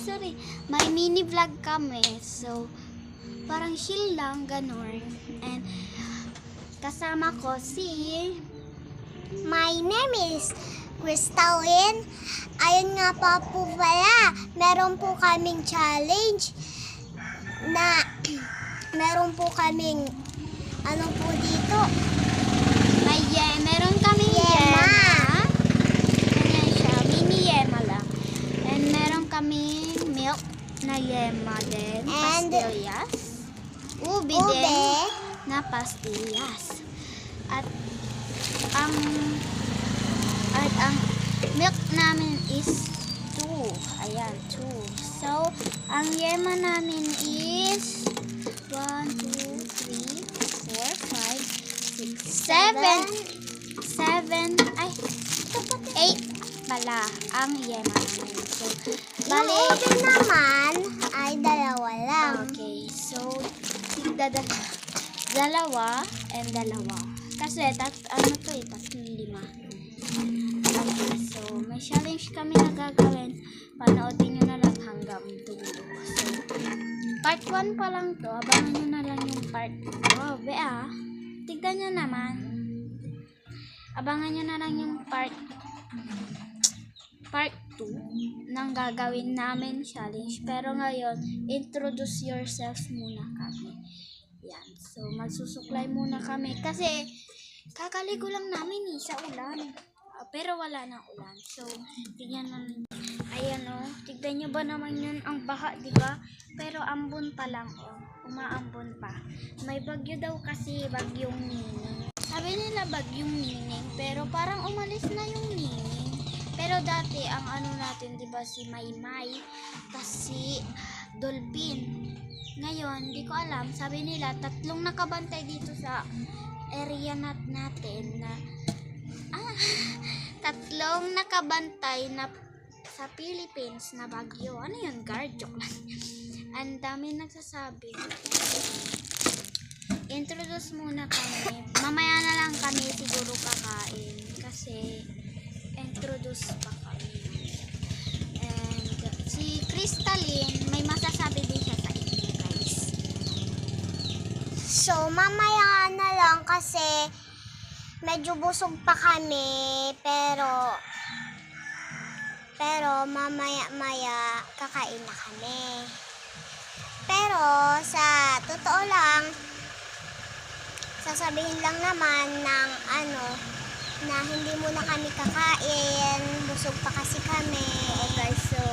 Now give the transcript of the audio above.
sorry. May mini vlog kami. So, parang chill lang, ganun. And, kasama ko si... My name is Crystalline. Ayun nga pa po pala, meron po kaming challenge na meron po kaming ano po dito, Meron kaming Yema. Ganyan siya, mini yema lang. And meron kaming milk na yema din, And pastillas. Ube ube, din na pastillas. At ang milk namin is 2. Ayan, 2. So, ang yema namin is 1, 2, 3, 4, 5, 6, 7. Ay, 8 pala ang yema namin. So, yung bali, ube naman ay dalawa lang. okay. So, dalawa and dalawa. Kasi, ano to eh, 5. Okay, so, may challenge kami na gagawin. Panoodin nyo na lang hanggang dulo. So, part 1 pa lang to. Abangan nyo na lang yung part 2. Oh, tignan nyo naman. Abangan nyo na lang yung part 2 ng gagawin namin challenge. Pero ngayon, introduce yourself muna kami. Yan. So, magsusuklay muna kami. Kasi, kakaligo lang namin sa ulan. Pero wala nang ulan. So, tignan naman. Ayan o. Tignan nyo ba naman yun ang baha, diba? Pero ambon pa lang o. Umaambon pa. May bagyo daw kasi, bagyong Nining. Sabi nila bagyong Nining, pero parang umalis na yung Nining. Pero dati, ang ano natin, diba, si Maymay, tas si Dolphin. Ngayon, di ko alam, sabi nila, 3 nakabantay dito sa area natin na 3 nakabantay na sa Philippines na bagyo. Ano yun, guard? Joke lang. Ang dami nagsasabi. Introduce muna kami. Mamaya na lang kami siguro kakain. Kasi, introduce pa kami. And, si Crystalline, may masasabi din siya sa inyo, guys. So, mamaya na lang kasi medyo busog pa kami, pero mamaya-maya kakain na kami. Pero sa totoo lang, sasabihin lang naman ng na hindi muna kami kakain, busog pa kasi kami. Okay, so